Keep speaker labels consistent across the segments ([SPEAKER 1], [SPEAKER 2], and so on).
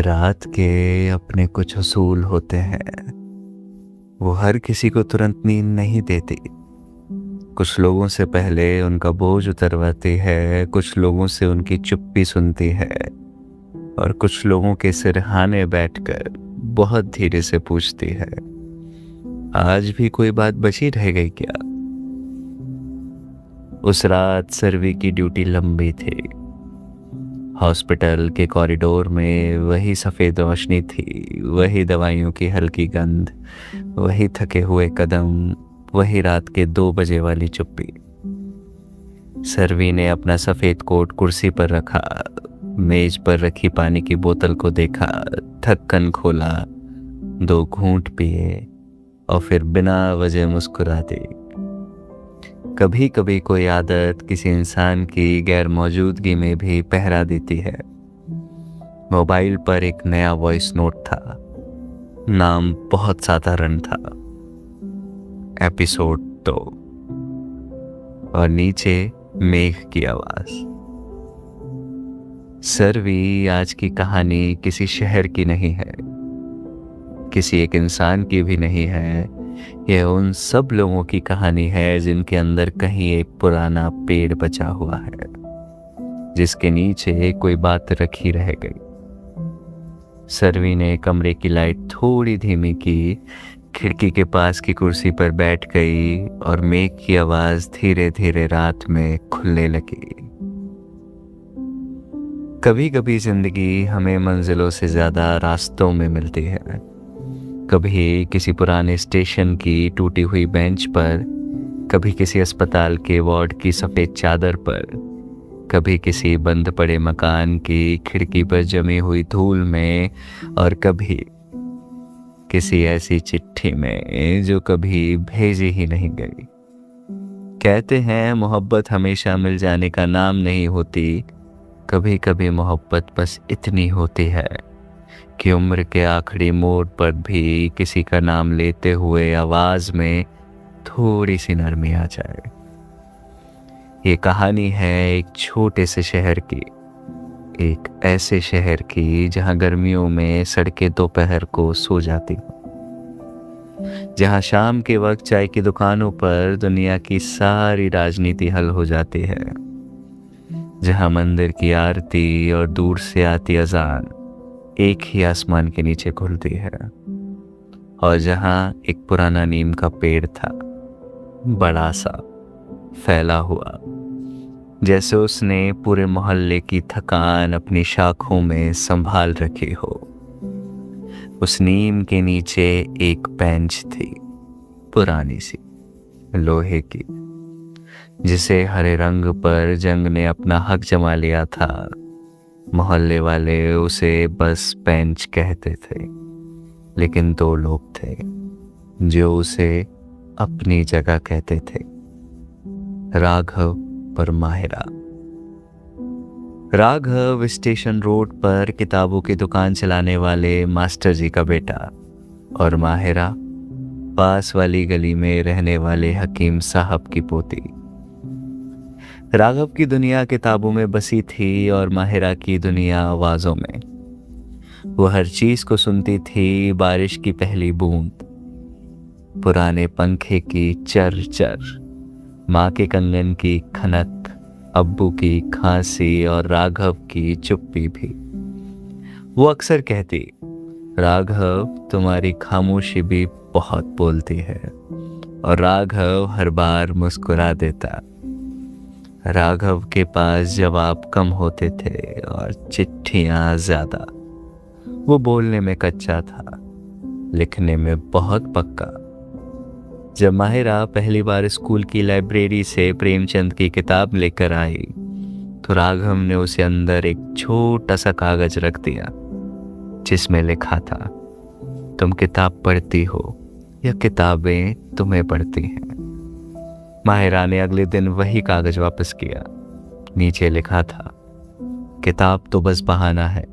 [SPEAKER 1] रात के अपने कुछ असूल होते हैं। वो हर किसी को तुरंत नींद नहीं देती। कुछ लोगों से पहले उनका बोझ उतरवाती है, कुछ लोगों से उनकी चुप्पी सुनती है और कुछ लोगों के सिरहाने बैठकर बहुत धीरे से पूछती है, आज भी कोई बात बची रह गई क्या? उस रात सर्वी की ड्यूटी लंबी थी। हॉस्पिटल के कॉरिडोर में वही सफ़ेद रोशनी थी, वही दवाइयों की हल्की गंध, वही थके हुए कदम, वही रात के 2 बजे वाली चुप्पी। सर्वी ने अपना सफ़ेद कोट कुर्सी पर रखा, मेज पर रखी पानी की बोतल को देखा, ढक्कन खोला, 2 घूंट पिए और फिर बिना वजह मुस्कुरा दी। कभी कभी कोई आदत किसी इंसान की गैर मौजूदगी में भी पहरा देती है। मोबाइल पर एक नया वॉइस नोट था। नाम बहुत साधारण था, एपिसोड 2, और नीचे मेघ की आवाज। सर्वी आज की कहानी किसी शहर की नहीं है, किसी एक इंसान की भी नहीं है। यह उन सब लोगों की कहानी है जिनके अंदर कहीं एक पुराना पेड़ बचा हुआ है, जिसके नीचे कोई बात रखी रह गई। सर्वी ने कमरे की लाइट थोड़ी धीमी की, खिड़की के पास की कुर्सी पर बैठ गई और मेघ की आवाज धीरे धीरे रात में खुलने लगी। कभी कभी जिंदगी हमें मंजिलों से ज्यादा रास्तों में मिलती है। कभी किसी पुराने स्टेशन की टूटी हुई बेंच पर, कभी किसी अस्पताल के वार्ड की सफ़ेद चादर पर, कभी किसी बंद पड़े मकान की खिड़की पर जमी हुई धूल में, और कभी किसी ऐसी चिट्ठी में जो कभी भेजी ही नहीं गई। कहते हैं मोहब्बत हमेशा मिल जाने का नाम नहीं होती। कभी कभी मोहब्बत बस इतनी होती है कि उम्र के आखिरी मोड़ पर भी किसी का नाम लेते हुए आवाज में थोड़ी सी नरमी आ जाए। ये कहानी है एक छोटे से शहर की, एक ऐसे शहर की जहां गर्मियों में सड़कें दोपहर को सो जाती हैं, जहां शाम के वक्त चाय की दुकानों पर दुनिया की सारी राजनीति हल हो जाती है, जहां मंदिर की आरती और दूर से आती अजान एक ही आसमान के नीचे खुलती है, और जहां एक पुराना नीम का पेड़ था, बड़ा सा, फैला हुआ, जैसे उसने पूरे मोहल्ले की थकान अपनी शाखों में संभाल रखी हो। उस नीम के नीचे एक बेंच थी, पुरानी सी, लोहे की, जिसे हरे रंग पर जंग ने अपना हक जमा लिया था। मोहल्ले वाले उसे बस बेंच कहते थे, लेकिन 2 लोग थे जो उसे अपनी जगह कहते थे, राघव और माहिरा। राघव स्टेशन रोड पर किताबों की दुकान चलाने वाले मास्टर जी का बेटा, और माहिरा पास वाली गली में रहने वाले हकीम साहब की पोती। राघव की दुनिया किताबों में बसी थी और माहिरा की दुनिया आवाज़ों में। वो हर चीज़ को सुनती थी, बारिश की पहली बूंद, पुराने पंखे की चर चर, माँ के कंगन की खनक, अब्बू की खांसी और राघव की चुप्पी भी। वो अक्सर कहती, राघव तुम्हारी खामोशी भी बहुत बोलती है, और राघव हर बार मुस्कुरा देता। राघव के पास जवाब कम होते थे और चिट्ठियां ज्यादा। वो बोलने में कच्चा था, लिखने में बहुत पक्का। जब माहिरा पहली बार स्कूल की लाइब्रेरी से प्रेमचंद की किताब लेकर आई, तो राघव ने उसे अंदर एक छोटा सा कागज रख दिया, जिसमें लिखा था, तुम किताब पढ़ती हो या किताबें तुम्हें पढ़ती हैं। माहिरा ने अगले दिन वही कागज वापस किया। नीचे लिखा था, किताब तो बस बहाना है,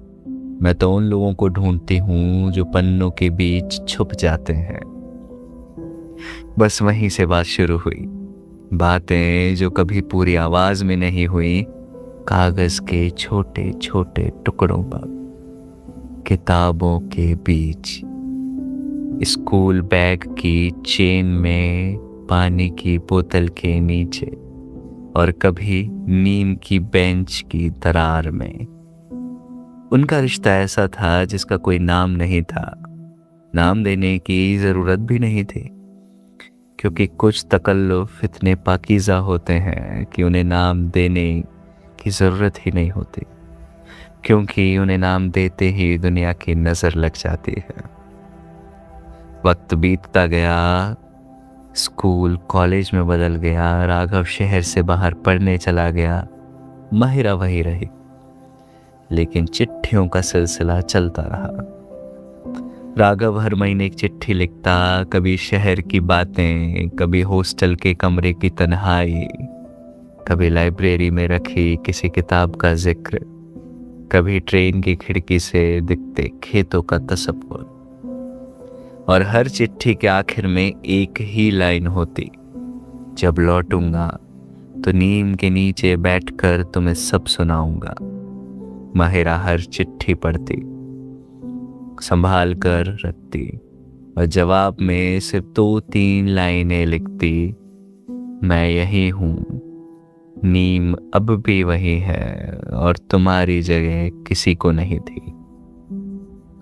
[SPEAKER 1] मैं तो उन लोगों को ढूंढती हूं जो पन्नों के बीच छुप जाते हैं। बस वहीं से बात शुरू हुई। बातें जो कभी पूरी आवाज में नहीं हुई, कागज के छोटे छोटे टुकड़ों पर, किताबों के बीच, स्कूल बैग की चेन में, पानी की बोतल के नीचे, और कभी नीम की बेंच की दरार में। उनका रिश्ता ऐसा था जिसका कोई नाम नहीं था, नाम देने की ज़रूरत भी नहीं थी, क्योंकि कुछ तकल्लुफ़ इतने पाकीज़ा होते हैं कि उन्हें नाम देने की ज़रूरत ही नहीं होती, क्योंकि उन्हें नाम देते ही दुनिया की नज़र लग जाती है। वक्त बीतता गया, स्कूल कॉलेज में बदल गया, राघव शहर से बाहर पढ़ने चला गया, माहिरा वही रही, लेकिन चिट्ठियों का सिलसिला चलता रहा। राघव हर महीने एक चिट्ठी लिखता, कभी शहर की बातें, कभी हॉस्टल के कमरे की तन्हाई, कभी लाइब्रेरी में रखी किसी किताब का जिक्र, कभी ट्रेन की खिड़की से दिखते खेतों का तस्वुर। और हर चिट्ठी के आखिर में एक ही लाइन होती, जब लौटूंगा तो नीम के नीचे बैठकर तुम्हें सब सुनाऊंगा। माहिरा हर चिट्ठी पढ़ती, संभाल कर रखती, और जवाब में सिर्फ 2-3 लाइनें लिखती, मैं यही हूँ, नीम अब भी वही है, और तुम्हारी जगह किसी को नहीं थी,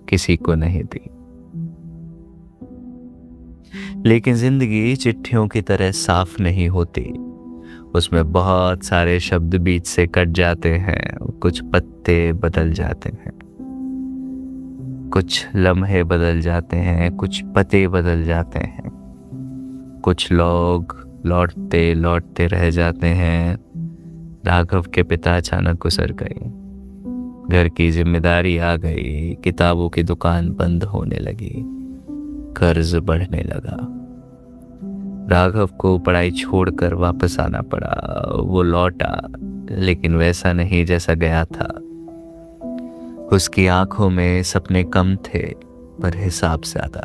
[SPEAKER 1] किसी को नहीं थी। लेकिन जिंदगी चिट्ठियों की तरह साफ नहीं होती, उसमें बहुत सारे शब्द बीच से कट जाते हैं, कुछ पत्ते बदल जाते हैं, कुछ लम्हे बदल जाते हैं, कुछ पते बदल जाते हैं, कुछ लोग लौटते लौटते रह जाते हैं। राघव के पिता अचानक गुजर गए, घर की जिम्मेदारी आ गई, किताबों की दुकान बंद होने लगी, कर्ज बढ़ने लगा। राघव को पढ़ाई छोड़कर वापस आना पड़ा। वो लौटा, लेकिन वैसा नहीं जैसा गया था। उसकी आंखों में सपने कम थे, पर हिसाब ज्यादा।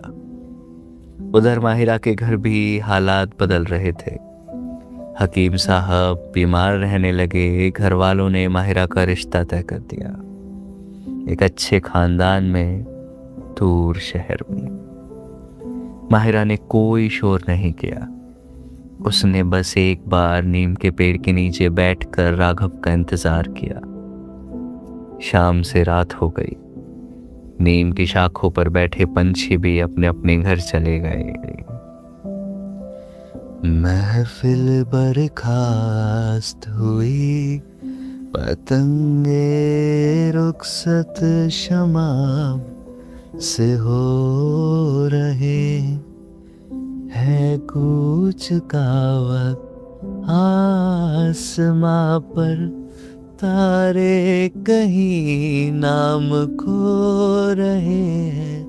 [SPEAKER 1] उधर माहिरा के घर भी हालात बदल रहे थे। हकीम साहब बीमार रहने लगे, घर वालों ने माहिरा का रिश्ता तय कर दिया, एक अच्छे खानदान में, दूर शहर में। माहिरा ने कोई शोर नहीं किया, उसने बस एक बार नीम के पेड़ के नीचे बैठकर राघव का इंतजार किया। शाम से रात हो गई, नीम की शाखों पर बैठे पंछी भी अपने अपने घर चले गए। महफिल बर्खास्त हुई, पतंगे रुखसत शमा से हो रहे है, कुछ का वक्त आसमां पर, तारे कहीं नाम खो रहे हैं।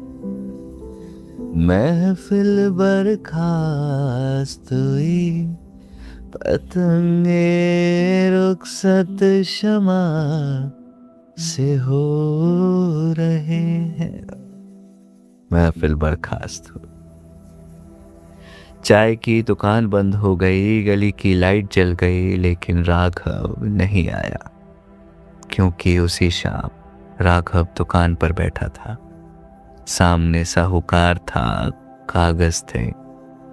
[SPEAKER 1] महफिल बर्खास्त हुई, पतंगे रुखसत शमा से हो रहे हैं। महफिल बर्खास्त हुई, चाय की दुकान बंद हो गई, गली की लाइट जल गई, लेकिन राघव नहीं आया, क्योंकि उसी शाम राघव दुकान पर बैठा था। सामने साहूकार था, कागज थे,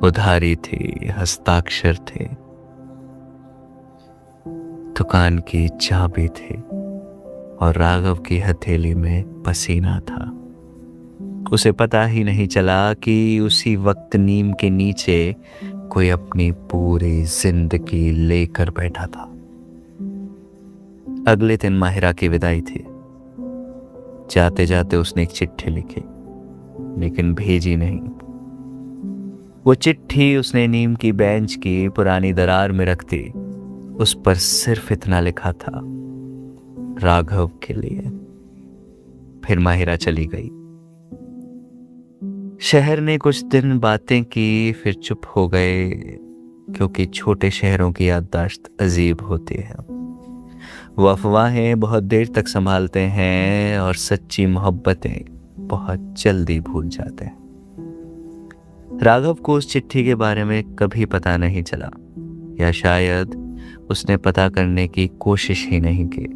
[SPEAKER 1] उधारी थी, हस्ताक्षर थे, दुकान की चाबी थी, और राघव की हथेली में पसीना था। उसे पता ही नहीं चला कि उसी वक्त नीम के नीचे कोई अपनी पूरी जिंदगी लेकर बैठा था। अगले दिन माहिरा की विदाई थी। जाते जाते उसने एक चिट्ठी लिखी, लेकिन भेजी नहीं। वो चिट्ठी उसने नीम की बेंच की पुरानी दरार में रख दी। उस पर सिर्फ इतना लिखा था, राघव के लिए। फिर माहिरा चली गई। शहर ने कुछ दिन बातें की, फिर चुप हो गए, क्योंकि छोटे शहरों की याददाश्त अजीब होती है। वो अफवाहें बहुत देर तक संभालते हैं, और सच्ची मोहब्बतें बहुत जल्दी भूल जाते हैं। राघव को उस चिट्ठी के बारे में कभी पता नहीं चला, या शायद उसने पता करने की कोशिश ही नहीं की।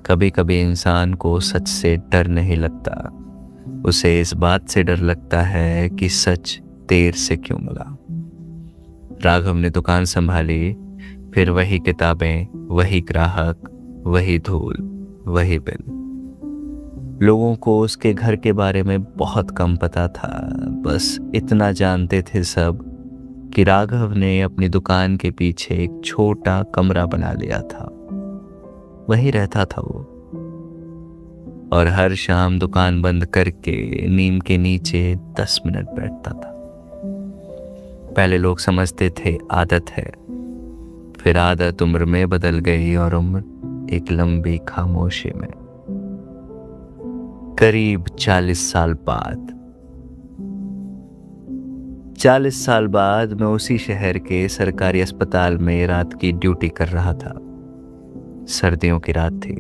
[SPEAKER 1] कभी कभी इंसान को सच से डर नहीं लगता, उसे इस बात से डर लगता है कि सच देर से क्यों मिला। राघव ने दुकान संभाली, फिर वही किताबें, वही ग्राहक, वही धूल, वही बिल। लोगों को उसके घर के बारे में बहुत कम पता था, बस इतना जानते थे सब कि राघव ने अपनी दुकान के पीछे एक छोटा कमरा बना लिया था। वहीं रहता था वो, और हर शाम दुकान बंद करके नीम के नीचे 10 मिनट बैठता था। पहले लोग समझते थे आदत है, फिर आदत उम्र में बदल गई और उम्र एक लंबी खामोशी में। करीब 40 साल बाद 40 साल बाद मैं उसी शहर के सरकारी अस्पताल में रात की ड्यूटी कर रहा था। सर्दियों की रात थी,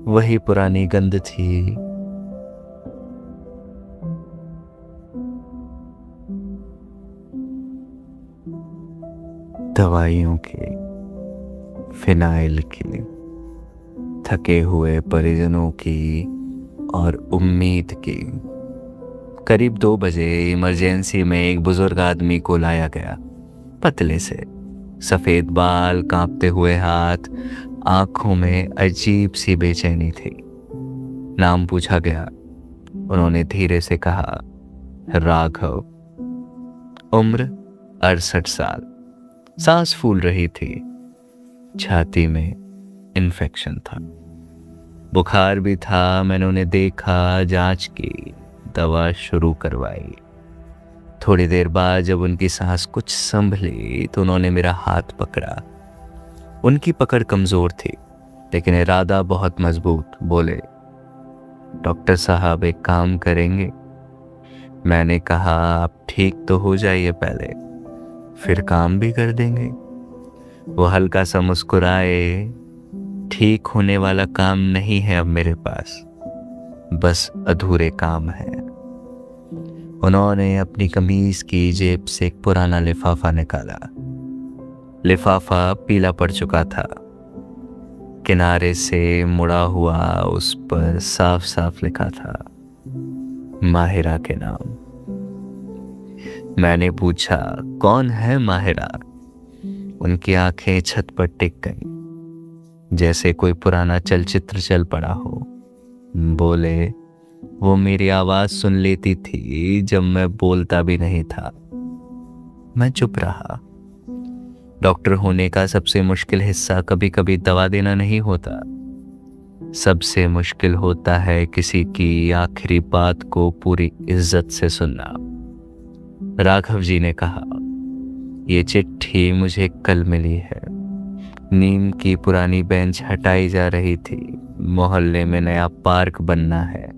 [SPEAKER 1] वही पुरानी गंध थी, दवाइयों की, फिनाइल की, थके हुए परिजनों की और उम्मीद की। करीब 2 बजे इमरजेंसी में एक बुजुर्ग आदमी को लाया गया। पतले से, सफेद बाल, कांपते हुए हाथ, आंखों में अजीब सी बेचैनी थी। नाम पूछा गया। उन्होंने धीरे से कहा, राघव। उम्र 68 साल। सांस फूल रही थी, छाती में इन्फेक्शन था, बुखार भी था। मैंने उन्हें देखा, जांच की, दवा शुरू करवाई। थोड़ी देर बाद जब उनकी सांस कुछ संभली तो उन्होंने मेरा हाथ पकड़ा। उनकी पकड़ कमजोर थी, लेकिन इरादा बहुत मजबूत। बोले, डॉक्टर साहब एक काम करेंगे? मैंने कहा, आप ठीक तो हो जाइए पहले, फिर काम भी कर देंगे। वो हल्का सा मुस्कुराए। ठीक होने वाला काम नहीं है अब मेरे पास, बस अधूरे काम है। उन्होंने अपनी कमीज की जेब से एक पुराना लिफाफा निकाला। लिफाफा पीला पड़ चुका था, किनारे से मुड़ा हुआ, उस पर साफ साफ लिखा था, माहिरा के नाम। मैंने पूछा, कौन है माहिरा? उनकी आंखें छत पर टिक गईं, जैसे कोई पुराना चलचित्र चल पड़ा हो। बोले, वो मेरी आवाज सुन लेती थी जब मैं बोलता भी नहीं था। मैं चुप रहा। डॉक्टर होने का सबसे मुश्किल हिस्सा कभी कभी दवा देना नहीं होता, सबसे मुश्किल होता है किसी की आखिरी बात को पूरी इज्जत से सुनना। राघव जी ने कहा, ये चिट्ठी मुझे कल मिली है। नीम की पुरानी बेंच हटाई जा रही थी, मोहल्ले में नया पार्क बनना है।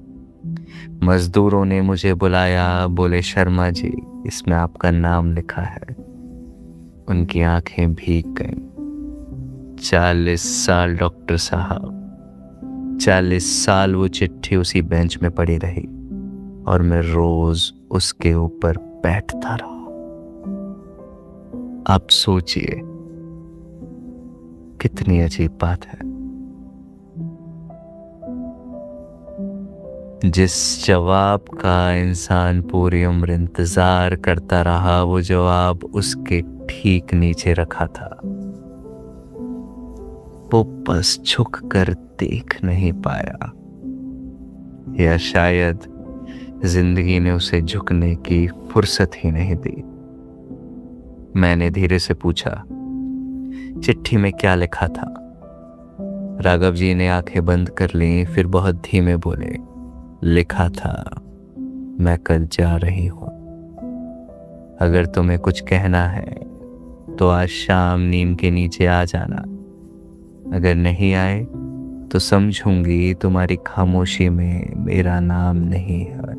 [SPEAKER 1] मजदूरों ने मुझे बुलाया, बोले, शर्मा जी, इसमें आपका नाम लिखा है। उनकी आंखें भीग गईं। 40 साल डॉक्टर साहब, 40 साल वो चिट्ठी उसी बेंच में पड़ी रही और मैं रोज उसके ऊपर बैठता रहा। आप सोचिए, कितनी अजीब बात है। जिस जवाब का इंसान पूरी उम्र इंतजार करता रहा, वो जवाब उसके ठीक नीचे रखा था। वो बस झुक कर देख नहीं पाया, या शायद जिंदगी ने उसे झुकने की फुर्सत ही नहीं दी। मैंने धीरे से पूछा, चिट्ठी में क्या लिखा था? राघव जी ने आंखें बंद कर ली, फिर बहुत धीमे बोले, लिखा था, मैं कल जा रही हूं। अगर तुम्हें कुछ कहना है तो आज शाम नीम के नीचे आ जाना। अगर नहीं आए तो समझूंगी तुम्हारी खामोशी में मेरा नाम नहीं है।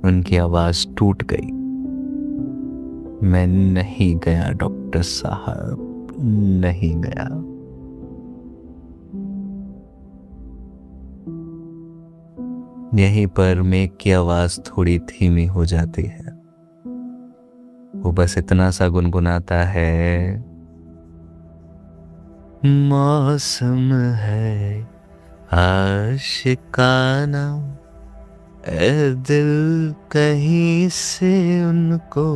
[SPEAKER 1] उनकी आवाज टूट गई। मैं नहीं गया डॉक्टर साहब, नहीं गया। यहीं पर मेघ की आवाज थोड़ी धीमी हो जाती है। वो बस इतना सा गुनगुनाता है, मौसम है आशिकाना, ए दिल कहीं से उनको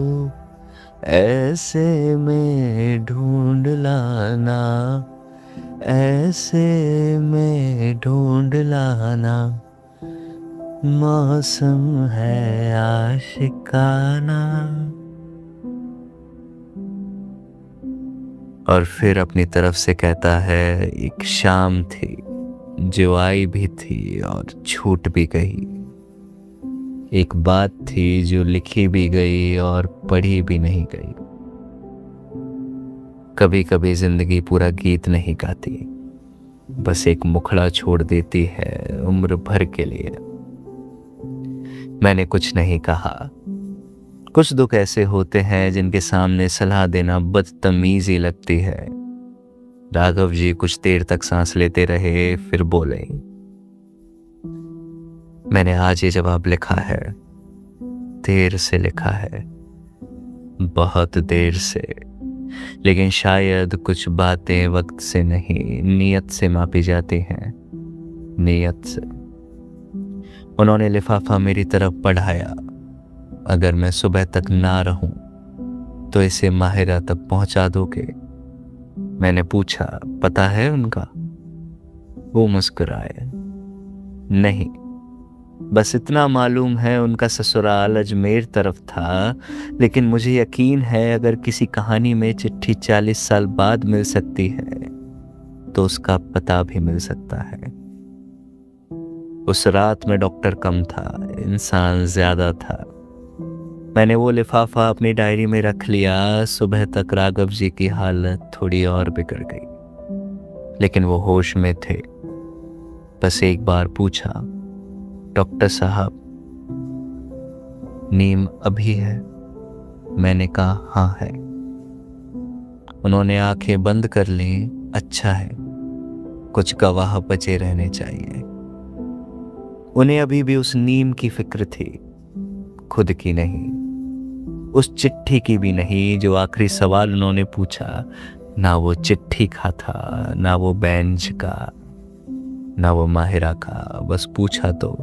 [SPEAKER 1] ऐसे में ढूंढ लाना, ऐसे में ढूंढ लाना, मौसम है आशिकाना। और फिर अपनी तरफ से कहता है, एक शाम थी जो आई भी थी और छूट भी गई, एक बात थी जो लिखी भी गई और पढ़ी भी नहीं गई। कभी कभी जिंदगी पूरा गीत नहीं गाती, बस एक मुखड़ा छोड़ देती है उम्र भर के लिए। मैंने कुछ नहीं कहा। कुछ दुख ऐसे होते हैं जिनके सामने सलाह देना बदतमीजी लगती है। राघव जी कुछ देर तक सांस लेते रहे, फिर बोले, मैंने आज ये जवाब लिखा है, देर से लिखा है, बहुत देर से, लेकिन शायद कुछ बातें वक्त से नहीं नीयत से मापी जाती हैं, नीयत से। उन्होंने लिफाफा मेरी तरफ बढ़ाया। अगर मैं सुबह तक ना रहूं तो इसे माहिरा तक पहुंचा दोगे? मैंने पूछा, पता है उनका? वो मुस्कुराए, नहीं, बस इतना मालूम है उनका ससुराल अजमेर तरफ था, लेकिन मुझे यकीन है अगर किसी कहानी में चिट्ठी 40 साल बाद मिल सकती है तो उसका पता भी मिल सकता है। उस रात में डॉक्टर कम था, इंसान ज्यादा था। मैंने वो लिफाफा अपनी डायरी में रख लिया। सुबह तक राघव जी की हालत थोड़ी और बिगड़ गई, लेकिन वो होश में थे। बस एक बार पूछा, डॉक्टर साहब नीम अभी है? मैंने कहा हाँ है। उन्होंने आंखें बंद कर ली। अच्छा है, कुछ गवाह बचे रहने चाहिए। उन्हें अभी भी उस नीम की फिक्र थी, खुद की नहीं, उस चिट्ठी की भी नहीं जो आखिरी सवाल उन्होंने पूछा। ना वो चिट्ठी का था, ना वो बेंच का, ना वो माहिरा का। बस पूछा तो,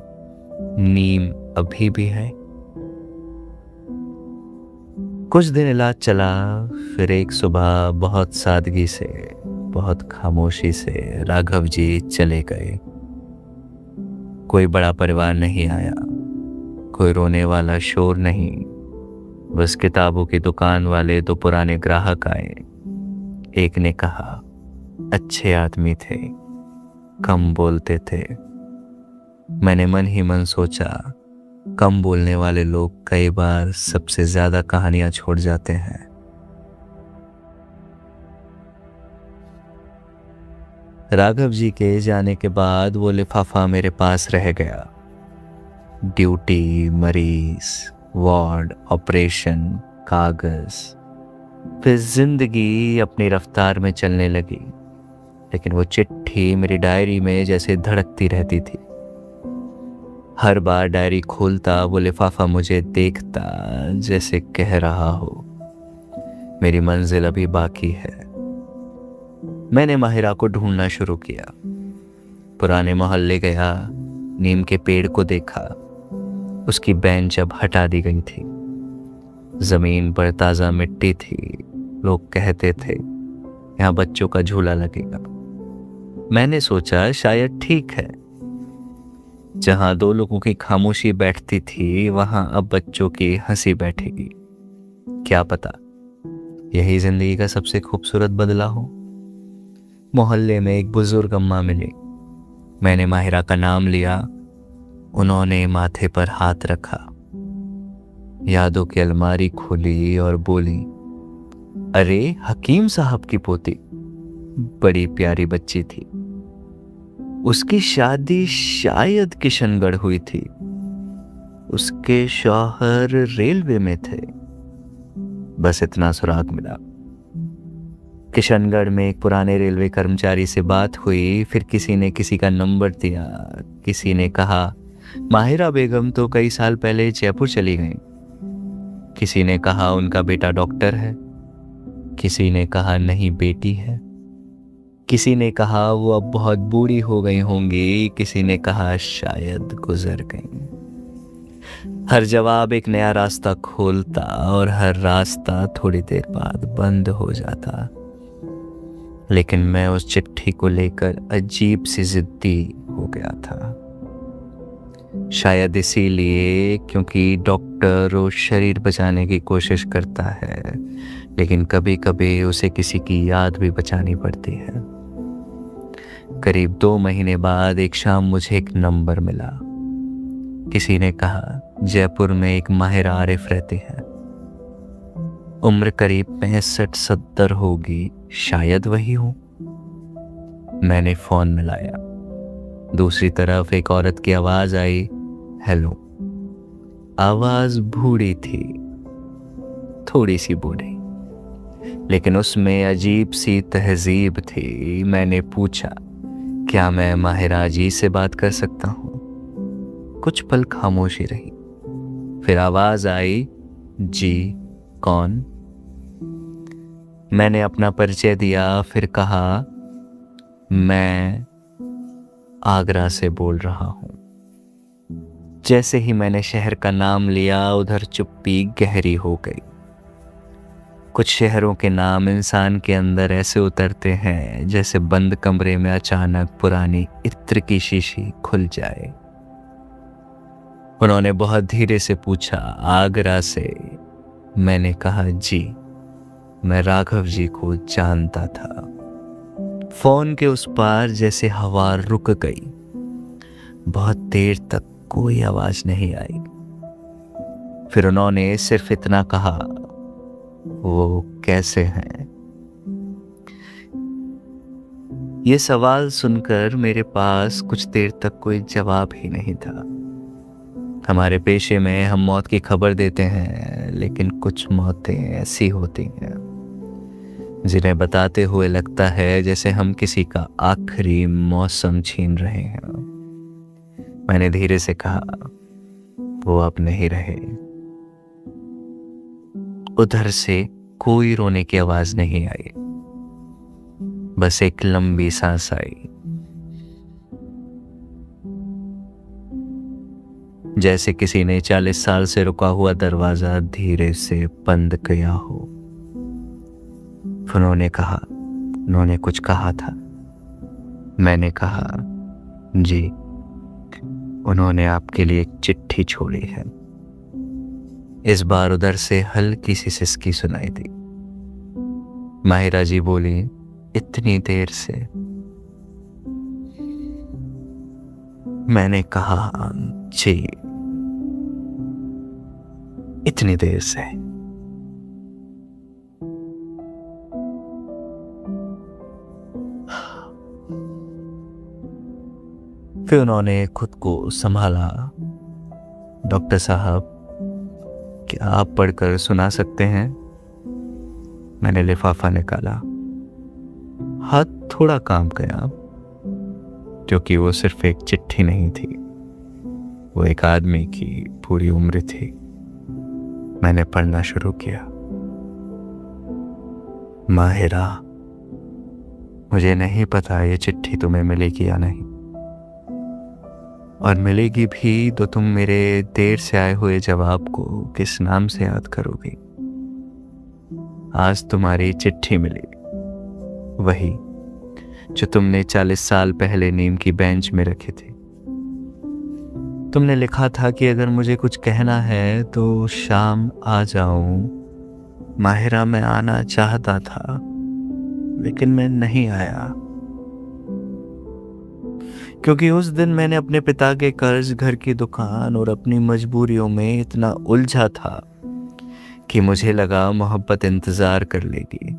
[SPEAKER 1] नीम अभी भी है? कुछ दिन इलाज चला। फिर एक सुबह बहुत सादगी से, बहुत खामोशी से राघव जी चले गए। कोई बड़ा परिवार नहीं आया, कोई रोने वाला शोर नहीं, बस किताबों की दुकान वाले दो पुराने ग्राहक आए। एक ने कहा, अच्छे आदमी थे, कम बोलते थे। मैंने मन ही मन सोचा, कम बोलने वाले लोग कई बार सबसे ज्यादा कहानियां छोड़ जाते हैं। राघव जी के जाने के बाद वो लिफाफा मेरे पास रह गया। ड्यूटी, मरीज, वार्ड, ऑपरेशन, कागज। फिर जिंदगी अपनी रफ्तार में चलने लगी, लेकिन वो चिट्ठी मेरी डायरी में जैसे धड़कती रहती थी। हर बार डायरी खोलता वो लिफाफा मुझे देखता, जैसे कह रहा हो, मेरी मंजिल अभी बाकी है। मैंने माहिरा को ढूंढना शुरू किया। पुराने मोहल्ले गया, नीम के पेड़ को देखा। उसकी बेंच अब हटा दी गई थी। जमीन पर ताजा मिट्टी थी। लोग कहते थे, यहाँ बच्चों का झूला लगेगा। मैंने सोचा शायद ठीक है, जहां दो लोगों की खामोशी बैठती थी वहां अब बच्चों की हंसी बैठेगी। क्या पता यही जिंदगी का सबसे खूबसूरत बदलाव हो। मोहल्ले में एक बुजुर्ग अम्मा मिली। मैंने माहिरा का नाम लिया। उन्होंने माथे पर हाथ रखा, यादों की अलमारी खोली और बोली, अरे हकीम साहब की पोती, बड़ी प्यारी बच्ची थी। उसकी शादी शायद किशनगढ़ हुई थी। उसके शौहर रेलवे में थे। बस इतना सुराग मिला। किशनगढ़ में एक पुराने रेलवे कर्मचारी से बात हुई। फिर किसी ने किसी का नंबर दिया। किसी ने कहा, माहिरा बेगम तो कई साल पहले जयपुर चली गई। किसी ने कहा उनका बेटा डॉक्टर है, किसी ने कहा नहीं बेटी है, किसी ने कहा वो अब बहुत बूढ़ी हो गई होंगी, किसी ने कहा शायद गुजर गई। हर जवाब एक नया रास्ता खोलता और हर रास्ता थोड़ी देर बाद बंद हो जाता। लेकिन मैं उस चिट्ठी को लेकर अजीब सी जिद्दी हो गया था। शायद इसीलिए क्योंकि डॉक्टर वो शरीर बचाने की कोशिश करता है, लेकिन कभी कभी उसे किसी की याद भी बचानी पड़ती है। करीब 2 महीने बाद एक शाम मुझे एक नंबर मिला। किसी ने कहा जयपुर में एक माहिर आरिफ रहते हैं, उम्र करीब 65-70 होगी, शायद वही हो। मैंने फोन मिलाया। दूसरी तरफ एक औरत की आवाज आई, हेलो। आवाज बूढ़ी थी, थोड़ी सी बूढ़ी, लेकिन उसमें अजीब सी तहजीब थी। मैंने पूछा, क्या मैं माहिरा जी से बात कर सकता हूँ? कुछ पल खामोशी रही, फिर आवाज आई, जी कौन? मैंने अपना परिचय दिया, फिर कहा, मैं आगरा से बोल रहा हूं। जैसे ही मैंने शहर का नाम लिया, उधर चुप्पी गहरी हो गई। कुछ शहरों के नाम इंसान के अंदर ऐसे उतरते हैं जैसे बंद कमरे में अचानक पुरानी इत्र की शीशी खुल जाए। उन्होंने बहुत धीरे से पूछा, आगरा से? मैंने कहा, जी मैं राघव जी को जानता था। फोन के उस पार जैसे हवा रुक गई। बहुत देर तक कोई आवाज नहीं आई। फिर उन्होंने सिर्फ इतना कहा, वो कैसे हैं? ये सवाल सुनकर मेरे पास कुछ देर तक कोई जवाब ही नहीं था। हमारे पेशे में हम मौत की खबर देते हैं, लेकिन कुछ मौतें ऐसी होती हैं जिन्हें बताते हुए लगता है जैसे हम किसी का आखिरी मौसम छीन रहे हैं। मैंने धीरे से कहा, वो अब नहीं रहे। उधर से कोई रोने की आवाज नहीं आई, बस एक लंबी सांस आई, जैसे किसी ने 40 साल से रुका हुआ दरवाजा धीरे से बंद किया हो। उन्होंने कुछ कहा था। मैंने कहा, जी उन्होंने आपके लिए एक चिट्ठी छोड़ी है। इस बार उधर से हल्की सी सिसकी सुनाई दी। माहिरा जी बोली, इतनी देर से? मैंने कहा, जी इतनी देर से। फिर उन्होंने खुद को संभाला, डॉक्टर साहब क्या आप पढ़कर सुना सकते हैं? मैंने लिफाफा निकाला। हाथ थोड़ा काम गया, क्योंकि वो सिर्फ एक चिट्ठी नहीं थी, वो एक आदमी की पूरी उम्र थी। मैंने पढ़ना शुरू किया। माहिरा, मुझे नहीं पता ये चिट्ठी तुम्हें मिलेगी या नहीं, और मिलेगी भी तो तुम मेरे देर से आए हुए जवाब को किस नाम से याद करोगी। आज तुम्हारी चिट्ठी मिली, वही जो तुमने 40 साल पहले नीम की बेंच में रखे थे। तुमने लिखा था कि अगर मुझे कुछ कहना है तो शाम आ जाऊं। माहिरा, मैं आना चाहता था, लेकिन मैं नहीं आया, क्योंकि उस दिन मैंने अपने पिता के कर्ज, घर की दुकान और अपनी मजबूरियों में इतना उलझा था कि मुझे लगा मोहब्बत इंतजार कर लेगी।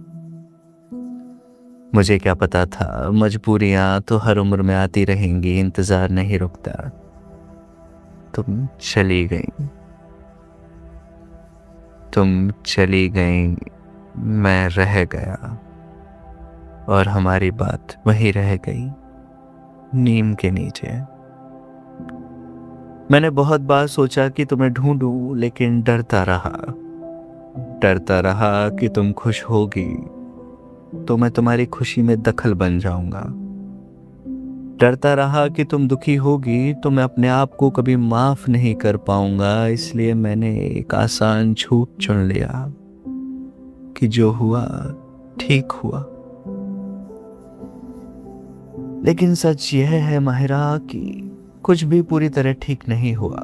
[SPEAKER 1] मुझे क्या पता था, मजबूरियां तो हर उम्र में आती रहेंगी, इंतजार नहीं रुकता। तुम चली गई, मैं रह गया, और हमारी बात वही रह गई, नीम के नीचे। मैंने बहुत बार सोचा कि तुम्हें ढूंढूं, लेकिन डरता रहा। डरता रहा कि तुम खुश होगी तो मैं तुम्हारी खुशी में दखल बन जाऊंगा। डरता रहा कि तुम दुखी होगी तो मैं अपने आप को कभी माफ नहीं कर पाऊंगा, इसलिए मैंने एक आसान झूठ चुन लिया कि जो हुआ ठीक हुआ। लेकिन सच यह है माहिरा कि कुछ भी पूरी तरह ठीक नहीं हुआ।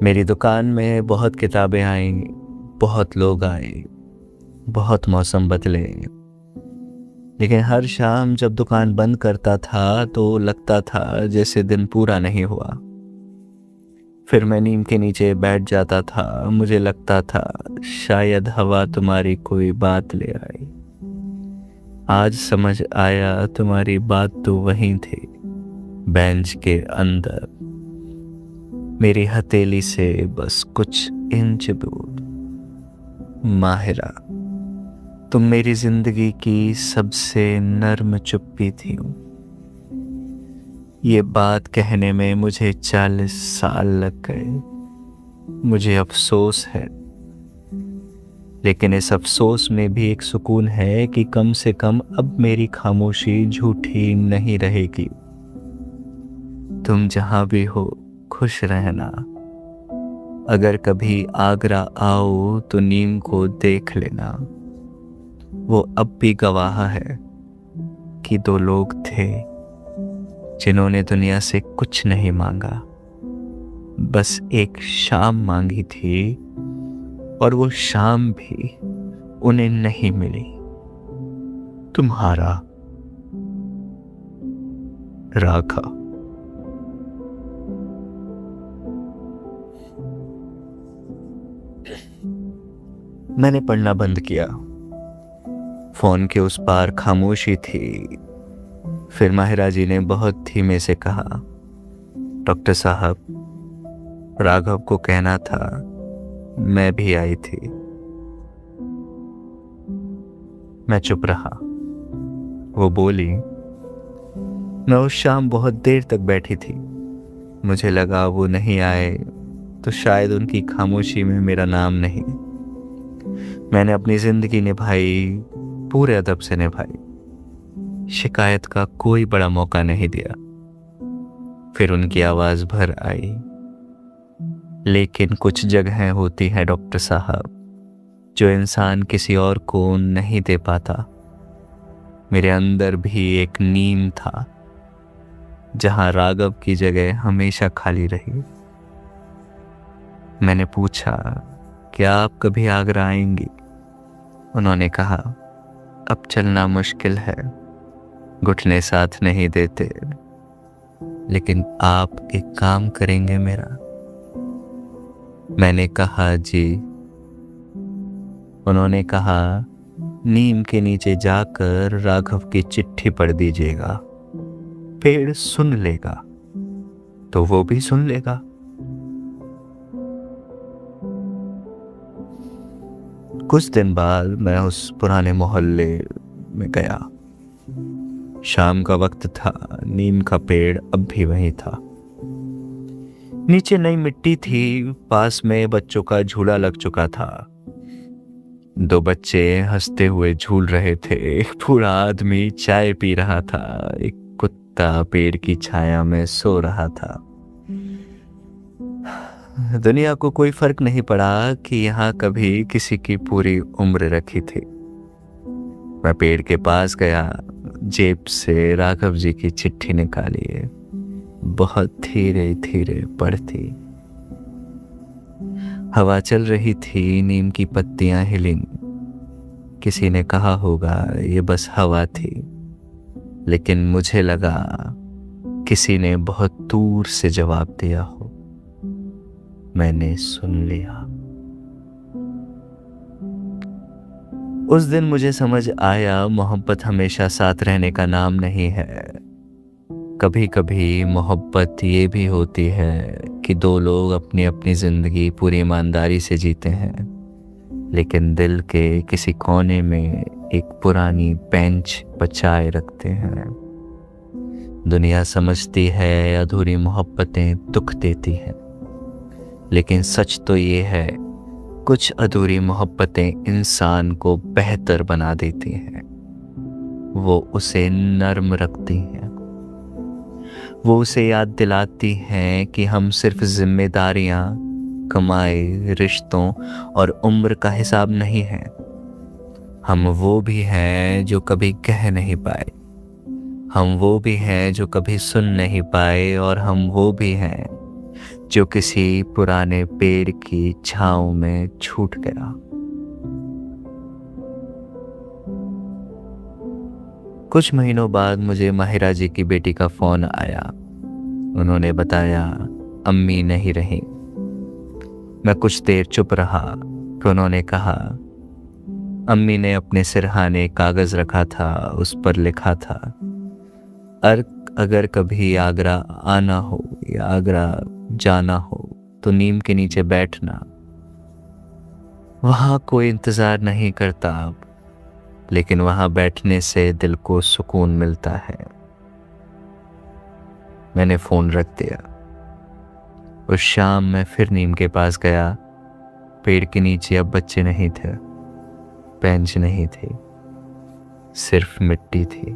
[SPEAKER 1] मेरी दुकान में बहुत किताबें आईं, बहुत लोग आए, बहुत मौसम बदले, लेकिन हर शाम जब दुकान बंद करता था तो लगता था जैसे दिन पूरा नहीं हुआ। फिर मैं नीम के नीचे बैठ जाता था, मुझे लगता था शायद हवा तुम्हारी कोई बात ले आई। आज समझ आया तुम्हारी बात तो वहीं थी, बेंच के अंदर, मेरी हथेली से बस कुछ इंच दूर। माहिरा, तुम मेरी जिंदगी की सबसे नर्म चुप्पी थी। ये बात कहने में मुझे 40 साल लग गए। मुझे अफसोस है, लेकिन इस अफसोस में भी एक सुकून है कि कम से कम अब मेरी खामोशी झूठी नहीं रहेगी। तुम जहां भी हो खुश रहना। अगर कभी आगरा आओ तो नीम को देख लेना। वो अब भी गवाह है कि 2 लोग थे जिन्होंने दुनिया से कुछ नहीं मांगा, बस एक शाम मांगी थी, और वो शाम भी उन्हें नहीं मिली। तुम्हारा राघव। मैंने पढ़ना बंद किया। फोन के उस पार खामोशी थी। फिर माहिरा जी ने बहुत धीमे से कहा, डॉक्टर साहब, राघव को कहना था मैं भी आई थी। मैं चुप रहा। वो बोली, मैं उस शाम बहुत देर तक बैठी थी। मुझे लगा वो नहीं आए तो शायद उनकी खामोशी में मेरा नाम नहीं। मैंने अपनी जिंदगी निभाई, पूरे अदब से निभाई, शिकायत का कोई बड़ा मौका नहीं दिया। फिर उनकी आवाज भर आई, लेकिन कुछ जगहें होती हैं डॉक्टर साहब जो इंसान किसी और को नहीं दे पाता। मेरे अंदर भी एक नीम था जहां राघव की जगह हमेशा खाली रही। मैंने पूछा, क्या आप कभी आगरा आएंगी? उन्होंने कहा, अब चलना मुश्किल है, घुटने साथ नहीं देते, लेकिन आप एक काम करेंगे मेरा? मैंने कहा, जी। उन्होंने कहा, नीम के नीचे जाकर राघव की चिट्ठी पढ़ दीजिएगा, पेड़ सुन लेगा तो वो भी सुन लेगा। कुछ दिन बाद मैं उस पुराने मोहल्ले में गया। शाम का वक्त था। नीम का पेड़ अब भी वहीं था। नीचे नई मिट्टी थी, पास में बच्चों का झूला लग चुका था। 2 बच्चे हंसते हुए झूल रहे थे। एक बूढ़ा आदमी चाय पी रहा था। एक कुत्ता पेड़ की छाया में सो रहा था। दुनिया को कोई फर्क नहीं पड़ा कि यहाँ कभी किसी की पूरी उम्र रखी थी। मैं पेड़ के पास गया, जेब से राघव जी की चिट्ठी निकाली, बहुत धीरे धीरे पढ़ती। हवा चल रही थी, नीम की पत्तियां हिली। किसी ने कहा होगा ये बस हवा थी, लेकिन मुझे लगा किसी ने बहुत दूर से जवाब दिया हो। मैंने सुन लिया। उस दिन मुझे समझ आया, मोहब्बत हमेशा साथ रहने का नाम नहीं है। कभी कभी मोहब्बत ये भी होती है कि 2 लोग अपनी अपनी जिंदगी पूरी ईमानदारी से जीते हैं, लेकिन दिल के किसी कोने में एक पुरानी बेंच बचाए रखते हैं। दुनिया समझती है अधूरी मोहब्बतें दुख देती हैं, लेकिन सच तो ये है, कुछ अधूरी मोहब्बतें इंसान को बेहतर बना देती हैं। वो उसे नर्म रखती हैं, वो उसे याद दिलाती हैं कि हम सिर्फ जिम्मेदारियां, कमाई, रिश्तों और उम्र का हिसाब नहीं हैं। हम वो भी हैं जो कभी कह नहीं पाए, हम वो भी हैं जो कभी सुन नहीं पाए, और हम वो भी हैं जो किसी पुराने पेड़ की छांव में छूट गया। कुछ महीनों बाद मुझे माहिरा जी की बेटी का फोन आया। उन्होंने बताया अम्मी नहीं रही। मैं कुछ देर चुप रहा तो उन्होंने कहा, अम्मी ने अपने सिरहाने कागज रखा था, उस पर लिखा था, अगर कभी आगरा आना हो या आगरा जाना हो तो नीम के नीचे बैठना। वहां कोई इंतजार नहीं करता अब, लेकिन वहां बैठने से दिल को सुकून मिलता है। मैंने फोन रख दिया। उस शाम मैं फिर नीम के पास गया। पेड़ के नीचे अब बच्चे नहीं थे, बेंच नहीं थी, सिर्फ मिट्टी थी।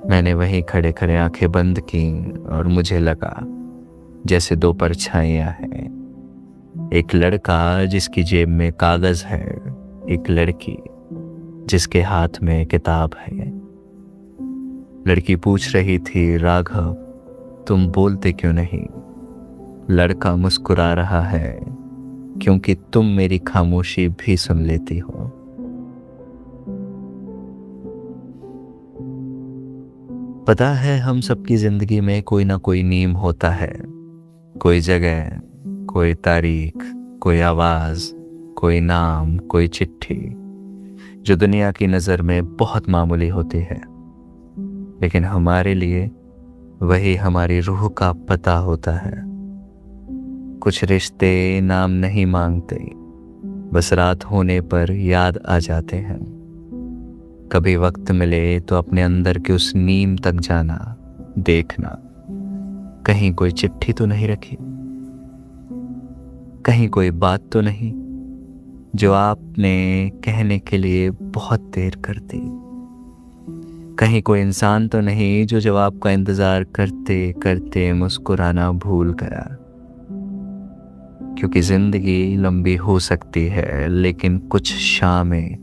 [SPEAKER 1] मैंने वहीं खड़े खड़े आंखें बंद की और मुझे लगा जैसे दो परछाइयां हैं, एक लड़का जिसकी जेब में कागज है, एक लड़की जिसके हाथ में किताब है। लड़की पूछ रही थी, राघव तुम बोलते क्यों नहीं? लड़का मुस्कुरा रहा है, क्योंकि तुम मेरी खामोशी भी सुन लेती हो। पता है, हम सबकी जिंदगी में कोई ना कोई नीम होता है, कोई जगह, कोई तारीख, कोई आवाज, कोई नाम, कोई चिट्ठी, जो दुनिया की नजर में बहुत मामूली होती है, लेकिन हमारे लिए वही हमारी रूह का पता होता है। कुछ रिश्ते नाम नहीं मांगते, बस रात होने पर याद आ जाते हैं। कभी वक्त मिले तो अपने अंदर के उस नीम तक जाना, देखना कहीं कोई चिट्ठी तो नहीं रखी, कहीं कोई बात तो नहीं जो आपने कहने के लिए बहुत देर कर दी, कहीं कोई इंसान तो नहीं जो जवाब का इंतजार करते करते मुस्कुराना भूल गया। क्योंकि जिंदगी लंबी हो सकती है, लेकिन कुछ शामें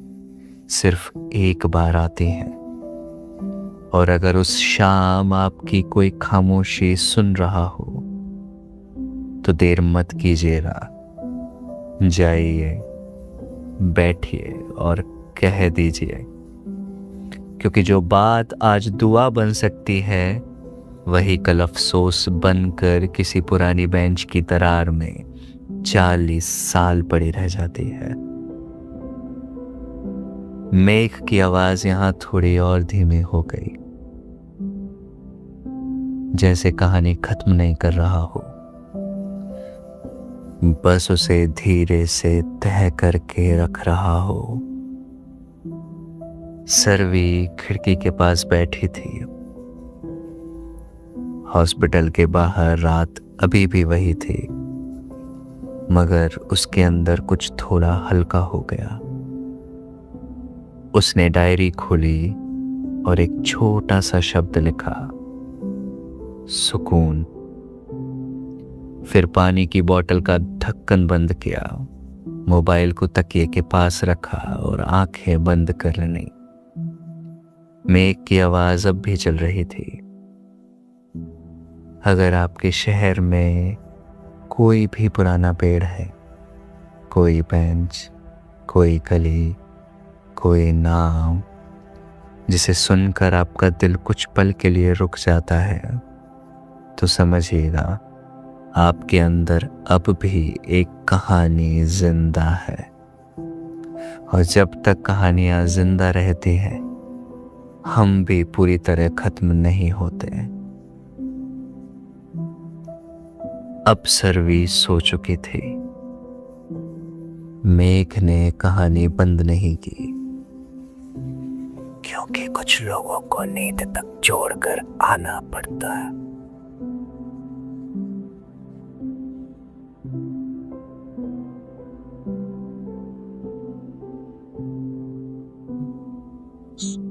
[SPEAKER 1] सिर्फ एक बार आती हैं। और अगर उस शाम आपकी कोई खामोशी सुन रहा हो तो देर मत कीजिएगा, जाइए, बैठिए और कह दीजिए। क्योंकि जो बात आज दुआ बन सकती है, वही कल अफसोस बनकर किसी पुरानी बेंच की दरार में 40 साल पड़ी रह जाती है। मेघ की आवाज यहां थोड़ी और धीमी हो गई, जैसे कहानी खत्म नहीं कर रहा हो, बस उसे धीरे से तह करके रख रहा हो। सर्वी खिड़की के पास बैठी थी। हॉस्पिटल के बाहर रात अभी भी वही थी, मगर उसके अंदर कुछ थोड़ा हल्का हो गया। उसने डायरी खोली और एक छोटा सा शब्द लिखा, सुकून। फिर पानी की बोतल का ढक्कन बंद किया, मोबाइल को तकिए के पास रखा और आंखें बंद कर ली। मेघ की आवाज अब भी चल रही थी। अगर आपके शहर में कोई भी पुराना पेड़ है, कोई बेंच, कोई गली, कोई नाम जिसे सुनकर आपका दिल कुछ पल के लिए रुक जाता है, तो समझिएगा आपके अंदर अब भी एक कहानी जिंदा है। और जब तक कहानियां जिंदा रहती हैं, हम भी पूरी तरह खत्म नहीं होते। अब सर्वी सो चुकी थी। मेघ ने कहानी बंद नहीं की, क्योंकि कुछ लोगों को नींद तक छोड़कर आना पड़ता है।
[SPEAKER 2] स